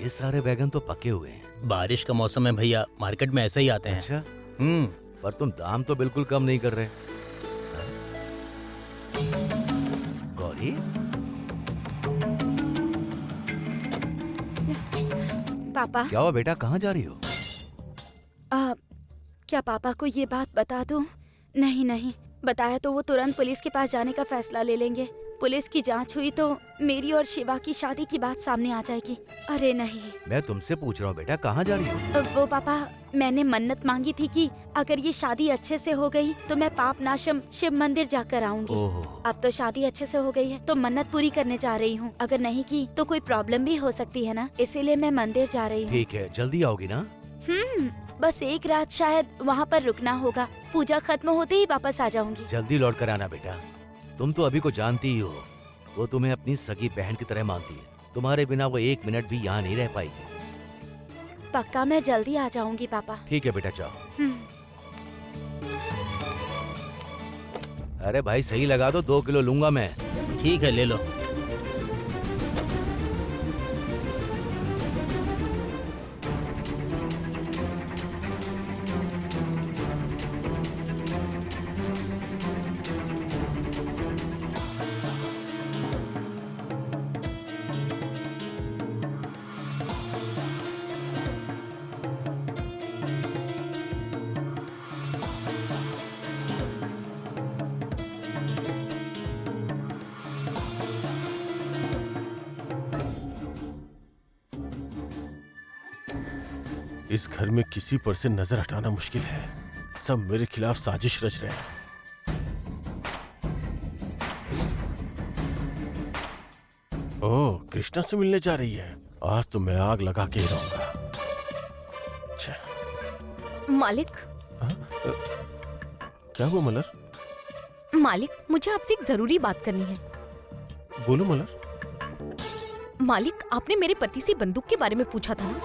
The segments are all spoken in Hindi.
ये सारे बैगन तो पके हुए हैं। बारिश का मौसम है भैया, मार्केट में ऐसे ही आते हैं। अच्छा, हम्म। पर तुम दाम तो बिल्कुल कम नहीं कर रहे। गौरी, पापा, क्या हुआ बेटा, कहाँ जा रही हो? क्या पापा को ये बात बता दूं? नहीं नहीं, बताया तो वो तुरंत पुलिस के पास जाने का फैसला ले लेंगे। पुलिस की जांच हुई तो मेरी और शिवा की शादी की बात सामने आ जाएगी। अरे नहीं। मैं तुमसे पूछ रहा हूँ बेटा, कहाँ जा रही हो? वो पापा, मैंने मन्नत मांगी थी कि अगर ये शादी अच्छे से हो गई तो मैं पापनाशम शिव मंदिर जाकर आऊंगी। ओहो, अब तो शादी अच्छे से हो गई है तो मन्नत पूरी करने जा रही हूँ। अगर नहीं की तो कोई प्रॉब्लम भी हो सकती है ना, इसीलिए मैं मंदिर जा रही हूँ। ठीक है, जल्दी आओगी ना? बस एक रात शायद वहाँ पर रुकना होगा। पूजा खत्म होते ही वापस आ जाऊंगी। जल्दी लौट कर आना बेटा। तुम तो अभी को जानती ही हो, वो तुम्हें अपनी सगी बहन की तरह मानती है। तुम्हारे बिना वो एक मिनट भी यहाँ नहीं रह पाएगी। पक्का मैं जल्दी आ जाऊंगी पापा। ठीक है बेटा, जाओ। हम्म। अरे भाई सही लगा दो, 2 किलो लूंगा मैं। ठीक है, ले लो। इस घर में किसी पर से नजर हटाना मुश्किल है। सब मेरे खिलाफ साजिश रच रहे हैं। ओह, कृष्णा से मिलने जा रही है। आज तो मैं आग लगा के ही रहूंगा। अच्छा। मालिक। क्या हुआ मलर? मालिक, मुझे आपसे एक जरूरी बात करनी है। बोलो मलर। मालिक, आपने मेरे पति से बंदूक के बारे में पूछा था ना?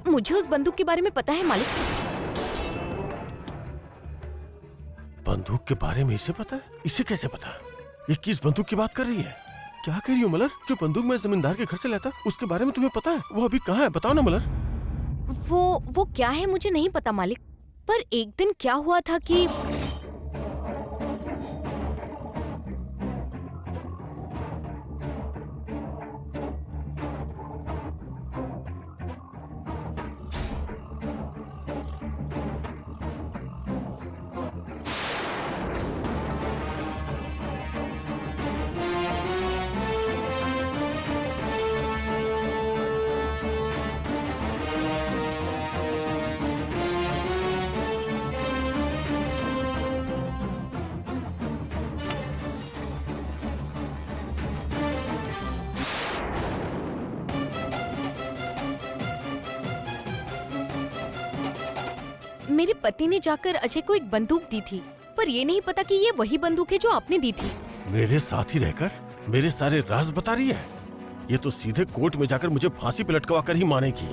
मुझे उस बंदूक के बारे में पता है मालिक। बंदूक के बारे में इसे पता है? इसे कैसे पता? ये किस बंदूक की बात कर रही है? क्या कह रही हो मलर? जो बंदूक मैं जमींदार के घर से लाता, उसके बारे में तुम्हें पता है? वो अभी कहाँ है, बताओ ना मलर। वो क्या है मुझे नहीं पता मालिक, पर एक दिन क्या हुआ था कि मेरे पति ने जाकर अजय को एक बंदूक दी थी, पर ये नहीं पता कि ये वही बंदूक है जो आपने दी थी। मेरे साथ ही रहकर मेरे सारे राज बता रही है। ये तो सीधे कोर्ट में जाकर मुझे फांसी पे लटकवा कर ही मानेगी।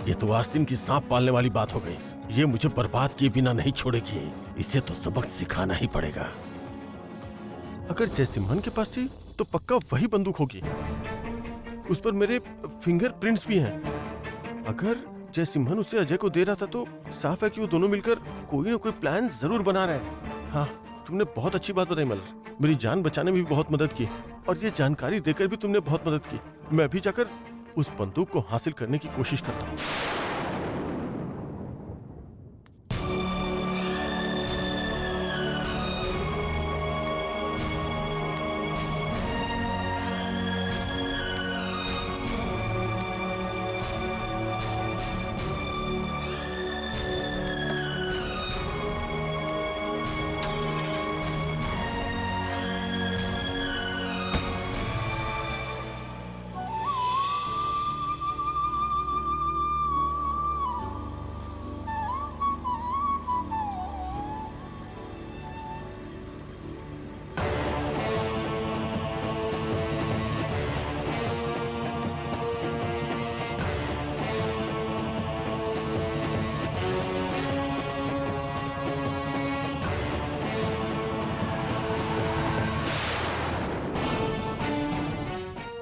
ये तो आस्तीन की सांप पालने वाली बात हो गई। ये मुझे बर्बाद किए बिना नहीं छोड़ेगी। इसे तो सबक सिखाना ही पड़ेगा। अगर जयसिम्हन के पास थी तो पक्का वही बंदूक होगी। उस पर मेरे फिंगरप्रिंट्स भी हैं। अगर जयसिम्हन उसे अजय को दे रहा था तो साफ है कि वो दोनों मिलकर कोई ना कोई प्लान जरूर बना रहे हैं। हाँ, तुमने बहुत अच्छी बात बताई मलर। मेरी जान बचाने में भी बहुत मदद की और ये जानकारी देकर भी तुमने बहुत मदद की। मैं भी जाकर उस बंदूक को हासिल करने की कोशिश करता हूँ।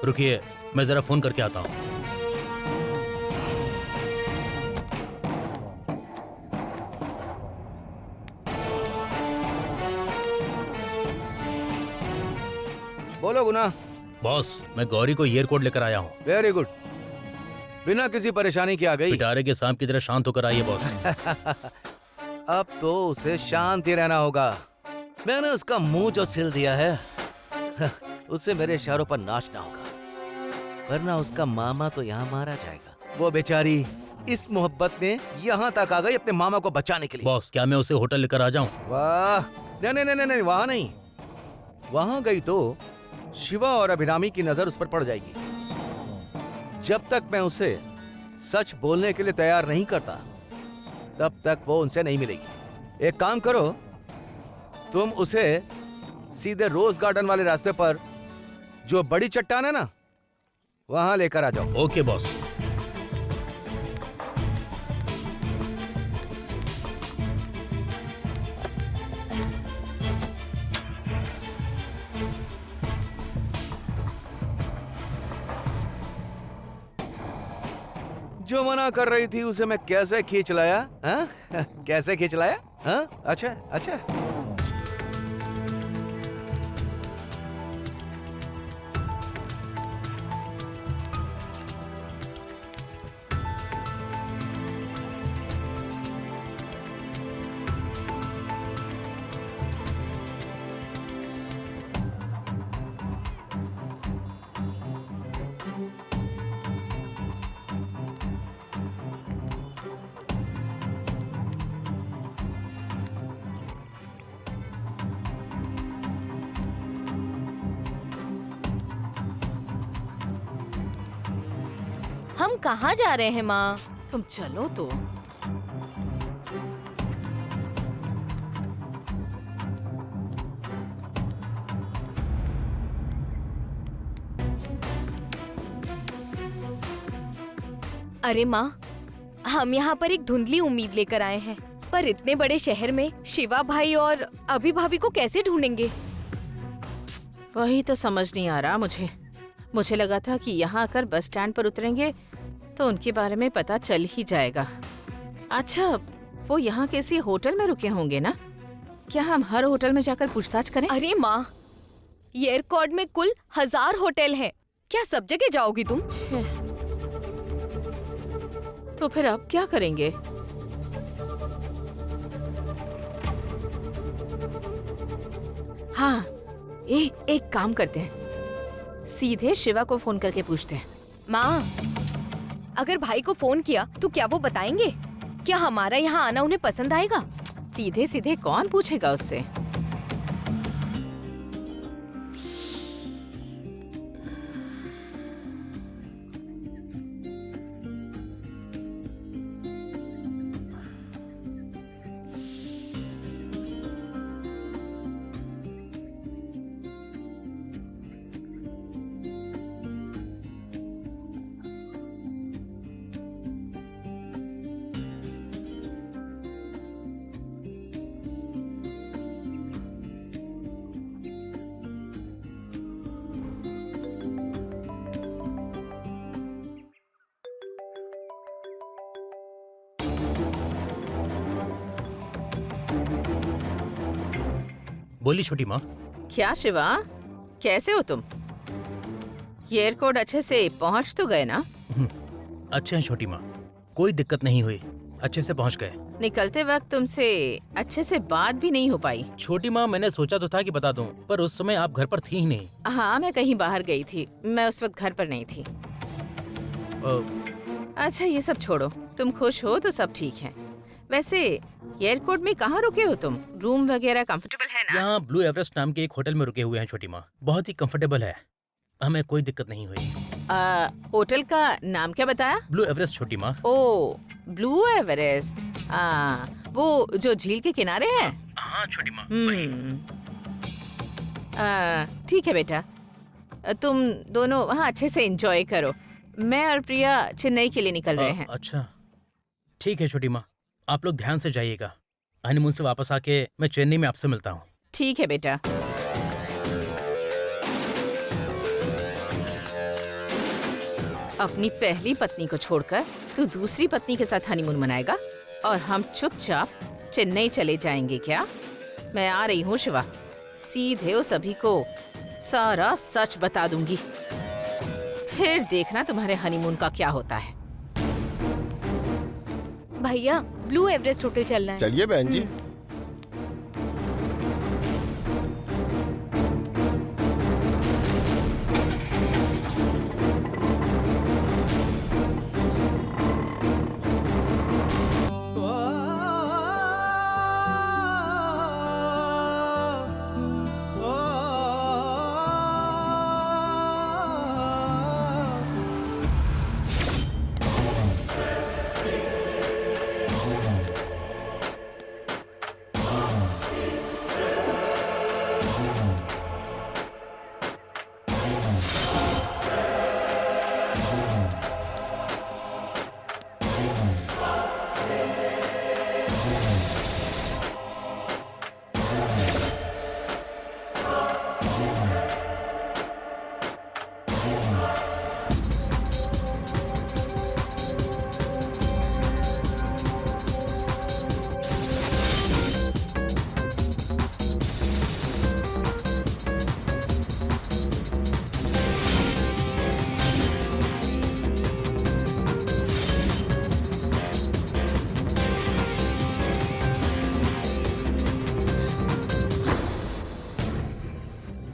रुकिए, मैं जरा फोन करके आता हूँ। बोलो गुना। बॉस, मैं गौरी को एयरकोड लेकर आया हूँ। वेरी गुड, बिना किसी परेशानी के आ गई। पिटारे के सांप की तरह शांत होकर आइए बॉस। अब तो उसे शांत ही रहना होगा। मैंने उसका मुंह जो सिल दिया है, उससे मेरे इशारों पर नाचना होगा, वरना उसका मामा तो यहाँ मारा जाएगा। वो बेचारी इस मोहब्बत में यहाँ तक आ गई अपने मामा को बचाने के लिए। बॉस, क्या मैं उसे होटल लेकर आ जाऊँ? वाह, नहीं नहीं नहीं नहीं, वहाँ नहीं। वहाँ गई तो शिवा और अभिरामी की नजर उस पर पड़ जाएगी। जब तक मैं उसे सच बोलने के लिए तैयार नहीं करता, तब तक वो उनसे नहीं मिलेगी। एक काम करो, तुम उसे सीधे रोज गार्डन वाले रास्ते पर जो बड़ी चट्टान है ना, वहां लेकर आ जाओ। Okay boss. जो मना कर रही थी उसे मैं कैसे खींच लाया, हाँ? कैसे खींच लाया, हाँ? अच्छा अच्छा। हम कहाँ जा रहे हैं माँ? तुम चलो तो। अरे माँ, हम यहाँ पर एक धुंधली उम्मीद लेकर आए हैं, पर इतने बड़े शहर में शिवा भाई और अभी भाभी को कैसे ढूंढेंगे? वही तो समझ नहीं आ रहा मुझे। मुझे लगा था कि यहाँ आकर बस स्टैंड पर उतरेंगे तो उनके बारे में पता चल ही जाएगा। अच्छा, वो यहाँ किसी होटल में रुके होंगे ना? क्या हम हर होटल में जाकर पूछताछ करें? अरे माँ, एयरकॉर्ड में कुल 1000 होटल हैं। क्या सब जगह जाओगी तुम? तो फिर अब क्या करेंगे? हाँ, एक काम करते हैं, सीधे शिवा को फोन करके पूछते हैं। माँ, अगर भाई को फोन किया तो क्या वो बताएंगे? क्या हमारा यहाँ आना उन्हें पसंद आएगा? सीधे सीधे कौन पूछेगा उससे? बोली छोटी माँ। क्या शिवा, कैसे हो तुम? एयरपोर्ट अच्छे से पहुंच तो गए ना? अच्छे हैं छोटी माँ, कोई दिक्कत नहीं हुई, अच्छे से पहुँच गए। निकलते वक्त तुमसे अच्छे से बात भी नहीं हो पाई। छोटी माँ, मैंने सोचा तो था कि बता दूं, पर उस समय आप घर पर थी ही नहीं। हाँ, मैं कहीं बाहर गई थी, मैं उस वक्त घर पर नहीं थी। अच्छा, ये सब छोड़ो, तुम खुश हो तो सब ठीक है। वैसे एयरपोर्ट में कहाँ रुके हो तुम? रूम वगैरह कंफर्टेबल है ना? यहाँ ब्लू एवरेस्ट नाम के एक होटल में रुके हुए हैं छोटी माँ, बहुत ही कंफर्टेबल है, हमें कोई दिक्कत नहीं हुई। होटल का नाम क्या बताया? ब्लू एवरेस्ट छोटी माँ। ओ, ब्लू एवरेस्ट, वो जो झील के किनारे है? हाँ छोटी माँ। ठीक है बेटा, तुम दोनों वहाँ अच्छे से एंजॉय करो। मैं और प्रिया चेन्नई के लिए निकल रहे हैं। अच्छा ठीक है छोटी माँ, आप लोग ध्यान से जाइएगा। हनीमून से वापस आके मैं चेन्नई में आपसे मिलता हूँ। ठीक है बेटा। अपनी पहली पत्नी को छोड़कर तू दूसरी पत्नी के साथ हनीमून मनाएगा और हम चुपचाप चेन्नई चले जाएंगे क्या? मैं आ रही हूँ शिवा, सीधे उस सभी को सारा सच बता दूंगी। फिर देखना तुम्हारे हनीमून का क्या होता है। भैया ब्लू एवरेस्ट होटल चलना है। चलिए बहन जी।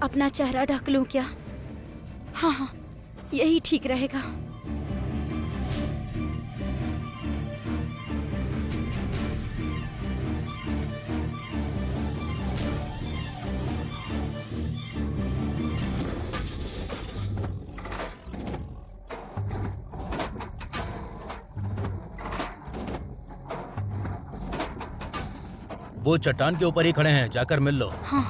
अपना चेहरा ढक लूं क्या? हाँ हाँ, यही ठीक रहेगा। वो चट्टान के ऊपर ही खड़े हैं, जाकर मिल लो। हाँ।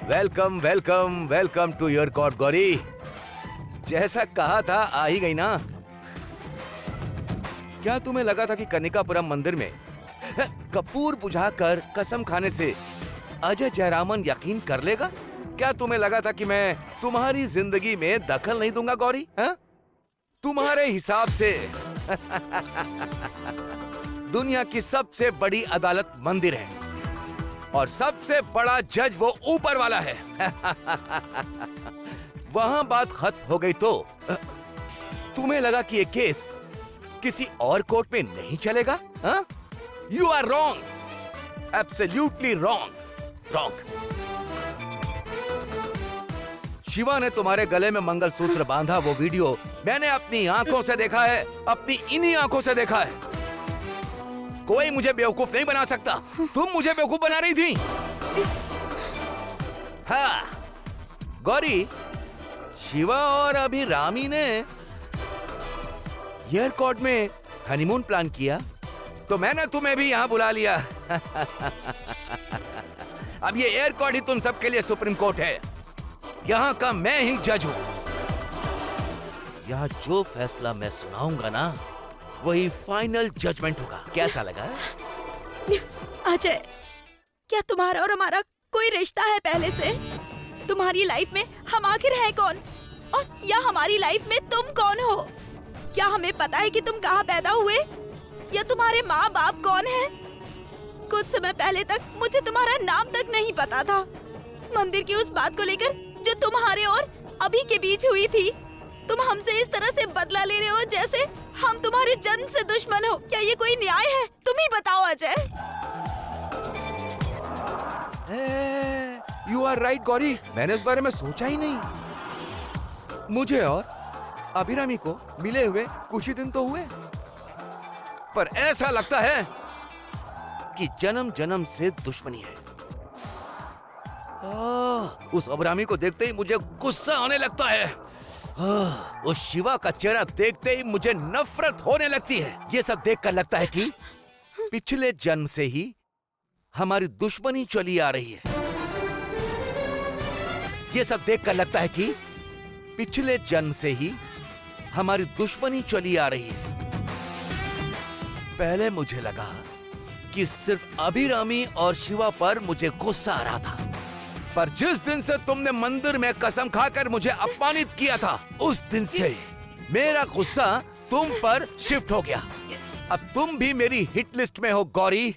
Welcome welcome welcome to your court Gauri. जैसा कहा था आ ही गई ना। क्या तुम्हें लगा था कि कनिकापुरम मंदिर में कपूर बुझाकर कसम खाने से अजय जयरामन यकीन कर लेगा? क्या तुम्हें लगा था कि मैं तुम्हारी जिंदगी में दखल नहीं दूंगा गौरी? तुम्हारे हिसाब से दुनिया की सबसे बड़ी अदालत मंदिर है और सबसे बड़ा जज वो ऊपर वाला है। वहां बात खत्म हो गई तो तुम्हें लगा कि ये केस किसी और कोर्ट में नहीं चलेगा? You are wrong, absolutely wrong. Wrong. Shiva ने तुम्हारे गले में मंगलसूत्र बांधा, वो वीडियो मैंने अपनी आंखों से देखा है, अपनी इन्हीं आंखों से देखा है। कोई मुझे बेवकूफ नहीं बना सकता। तुम मुझे बेवकूफ बना रही थी। हाँ गौरी, शिवा और अभी रामी ने एयरपोर्ट में हनीमून प्लान किया तो मैंने तुम्हें भी यहां बुला लिया। अब ये एयरपोर्ट ही तुम सबके लिए सुप्रीम कोर्ट है। यहां का मैं ही जज हूं। यहां जो फैसला मैं सुनाऊंगा ना, वही फाइनल जजमेंट होगा। कैसा लगा? अजय, क्या तुम्हारा और हमारा कोई रिश्ता है पहले से? तुम्हारी लाइफ में हम आखिर है कौन, और या हमारी लाइफ में तुम कौन हो? क्या हमें पता है कि तुम कहाँ पैदा हुए या तुम्हारे माँ बाप कौन है? कुछ समय पहले तक मुझे तुम्हारा नाम तक नहीं पता था। मंदिर की उस बात को लेकर जो तुम्हारे और अभी के बीच हुई थी। तुम हमसे इस तरह से बदला ले रहे हो जैसे हम तुम्हारे जन्म से दुश्मन हो। क्या ये कोई न्याय है? तुम ही बताओ Ajay. You are right Gauri, मैंने इस बारे में सोचा ही नहीं। मुझे और अभिरामी को मिले हुए कुछ ही दिन तो हुए, पर ऐसा लगता है कि जन्म जन्म से दुश्मनी है। उस अभिरामी को देखते ही मुझे गुस्सा आने लगता है। उस शिवा का चेहरा देखते ही मुझे नफरत होने लगती है। ये सब देखकर लगता है कि पिछले जन्म से ही हमारी दुश्मनी चली आ रही है। ये सब देखकर लगता है कि पिछले जन्म से ही हमारी दुश्मनी चली आ रही है। पहले मुझे लगा कि सिर्फ अभिरामी और शिवा पर मुझे गुस्सा आ रहा था, पर जिस दिन से तुमने मंदिर में कसम खाकर मुझे अपमानित किया था, उस दिन से मेरा गुस्सा तुम पर शिफ्ट हो गया। अब तुम भी मेरी हिट लिस्ट में हो गौरी।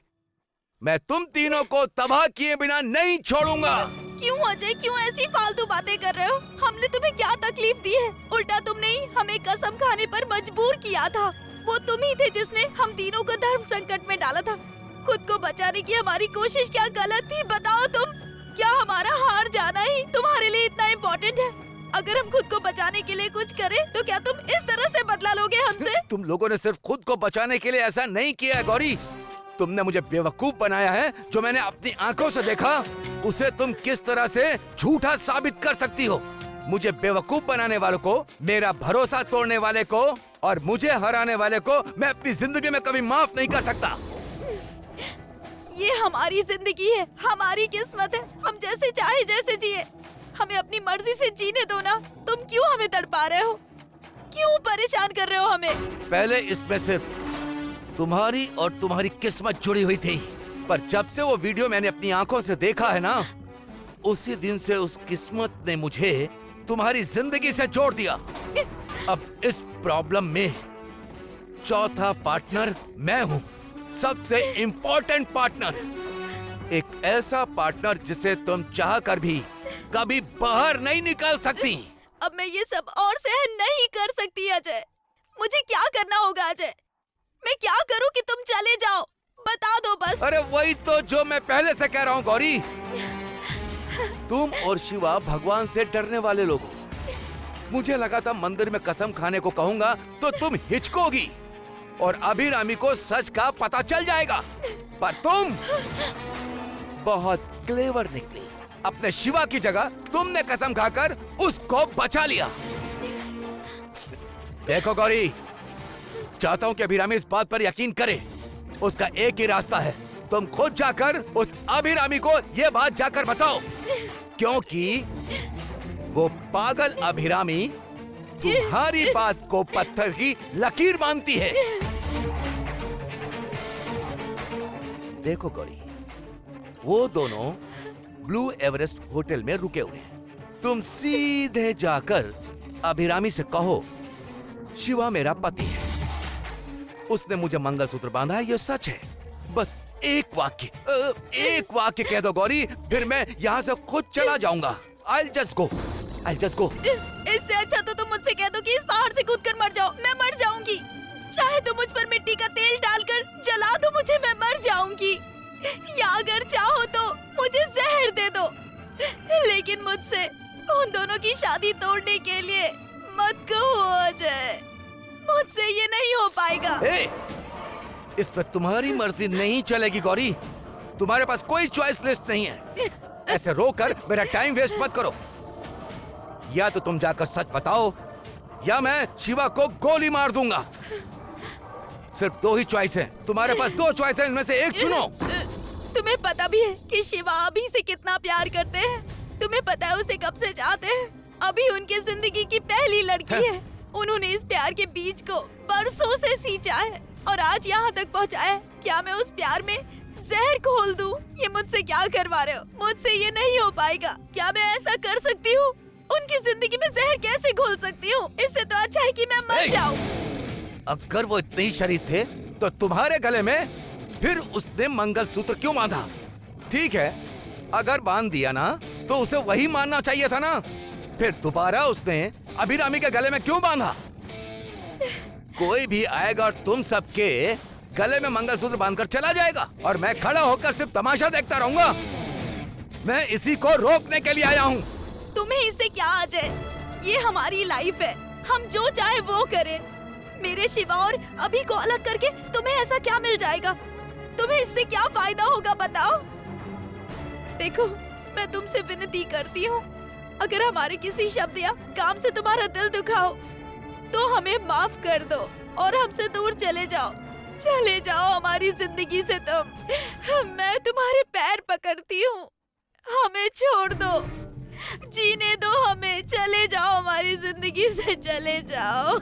मैं तुम तीनों को तबाह किए बिना नहीं छोड़ूंगा। क्यों अजय, क्यों ऐसी फालतू बातें कर रहे हो? हमने तुम्हें क्या तकलीफ दी है? उल्टा तुमने ही हमें कसम खाने पर मजबूर किया था। वो तुम ही थे जिसने हम तीनों को धर्म संकट में डाला था। खुद को बचाने की हमारी कोशिश क्या गलत थी? बताओ तुम। क्या हमारा हार जाना ही तुम्हारे लिए इतना इम्पोर्टेंट है? अगर हम खुद को बचाने के लिए कुछ करें तो क्या तुम इस तरह से बदला लोगे हमसे? तुम लोगों ने सिर्फ खुद को बचाने के लिए ऐसा नहीं किया है गौरी, तुमने मुझे बेवकूफ बनाया है। जो मैंने अपनी आंखों से देखा उसे तुम किस तरह से झूठा साबित कर सकती हो? मुझे बेवकूफ बनाने वालों को, मेरा भरोसा तोड़ने वाले को और मुझे हराने वाले को मैं अपनी जिंदगी में कभी माफ नहीं कर सकता। ये हमारी जिंदगी है, हमारी किस्मत है। हम जैसे चाहे जैसे जिए। हमें अपनी मर्जी से जीने दो ना। तुम क्यों हमें तड़पा रहे हो? क्यों परेशान कर रहे हो हमें? पहले इसमें सिर्फ तुम्हारी और तुम्हारी किस्मत जुड़ी हुई थी, पर जब से वो वीडियो मैंने अपनी आंखों से देखा है ना, उसी दिन से उस किस्मत ने मुझे तुम्हारी जिंदगी से जोड़ दिया। अब इस प्रॉब्लम में चौथा पार्टनर मैं हूँ, सबसे इम्पोर्टेंट पार्टनर। एक ऐसा पार्टनर जिसे तुम चाहकर भी कभी बाहर नहीं निकाल सकती। अब मैं ये सब और सहन नहीं कर सकती अजय। मुझे क्या करना होगा अजय? मैं क्या करूं कि तुम चले जाओ? बता दो बस। अरे वही तो जो मैं पहले से कह रहा हूँ गौरी। तुम और शिवा भगवान से डरने वाले लोग हो। मुझे लगा था मंदिर में कसम खाने को कहूंगा तो तुम हिचकोगी और अभिरामी को सच का पता चल जाएगा, पर तुम बहुत क्लेवर निकली। अपने शिवा की जगह तुमने कसम खाकर उसको बचा लिया। देखो गौरी, चाहता हूं कि अभिरामी इस बात पर यकीन करे। उसका एक ही रास्ता है, तुम खुद जाकर उस अभिरामी को ये बात जाकर बताओ, क्योंकि वो पागल अभिरामी तुम्हारी बात को पत्थर की लकीर मानती है। देखो गौरी, वो दोनों ब्लू एवरेस्ट होटल में रुके हुए हैं। तुम सीधे जाकर अभिरामी से कहो, शिवा मेरा पति है, उसने मुझे मंगलसूत्र बांधा है, ये सच है। बस एक वाक्य कह दो गौरी, फिर मैं यहाँ से खुद चला जाऊंगा। I'll just go. इससे अच्छा तो तुम मुझसे कह दो कि इस पहाड़ से कूदकर मर जाओ। मैं मर जाऊंगी। चाहे तुम मुझ पर मिट्टी का तेल डालकर जला दो मुझे, मैं मर जाऊंगी। या अगर चाहो तो मुझे जहर दे दो, लेकिन मुझसे उन दोनों की शादी तोड़ने के लिए मत कहो अजय। मुझसे ये नहीं हो पाएगा। इस पर तुम्हारी मर्जी नहीं चलेगी गौरी। तुम्हारे पास कोई चॉइस लिस्ट नहीं है। ऐसे रोकर मेरा टाइम वेस्ट मत करो। या तो तुम जाकर सच बताओ या मैं शिवा को गोली मार दूंगा। सिर्फ दो ही चॉइस है तुम्हारे पास, दो चॉइस है, इनमें से एक चुनो। तुम्हें पता भी है कि शिवा अभी से कितना प्यार करते हैं। तुम्हें पता है उसे कब से चाहते हैं। अभी उनकी जिंदगी की पहली लड़की है। उन्होंने इस प्यार के बीज को बरसों से सींचा है और आज यहाँ तक पहुँचाया है। क्या मैं उस प्यार में जहर घोल दूं? ये मुझसे क्या करवा रहे हो? मुझसे ये नहीं हो पाएगा। क्या मैं ऐसा कर सकती हूँ? उनकी जिंदगी में जहर कैसे घोल सकती हूँ? इससे तो अच्छा है कि मैं मर जाऊँ। अगर वो इतने ही शरीफ थे तो तुम्हारे गले में फिर उसने मंगलसूत्र क्यों बांधा? ठीक है, अगर बांध दिया ना तो उसे वही मानना चाहिए था ना। फिर दोबारा उसने अभिरामी के गले में क्यों बांधा? कोई भी आएगा और तुम सबके गले में मंगलसूत्र बांधकर चला जाएगा और मैं खड़ा होकर सिर्फ तमाशा देखता रहूंगा। मैं इसी को रोकने के लिए आया हूँ। तुम्हें इससे क्या अजय? ये हमारी लाइफ है, हम जो चाहे वो करें। मेरे शिवा और अभी को अलग करके तुम्हें ऐसा क्या मिल जाएगा? तुम्हें इससे क्या फायदा होगा बताओ? देखो, मैं तुमसे विनती करती हूँ, अगर हमारे किसी शब्द या काम से तुम्हारा दिल दुखाओ तो हमें माफ कर दो और हमसे दूर चले जाओ। चले जाओ हमारी जिंदगी से तुम। मैं तुम्हारे पैर पकड़ती हूँ, हमें छोड़ दो, जीने दो हमें। चले जाओ हमारी जिंदगी से, चले जाओ।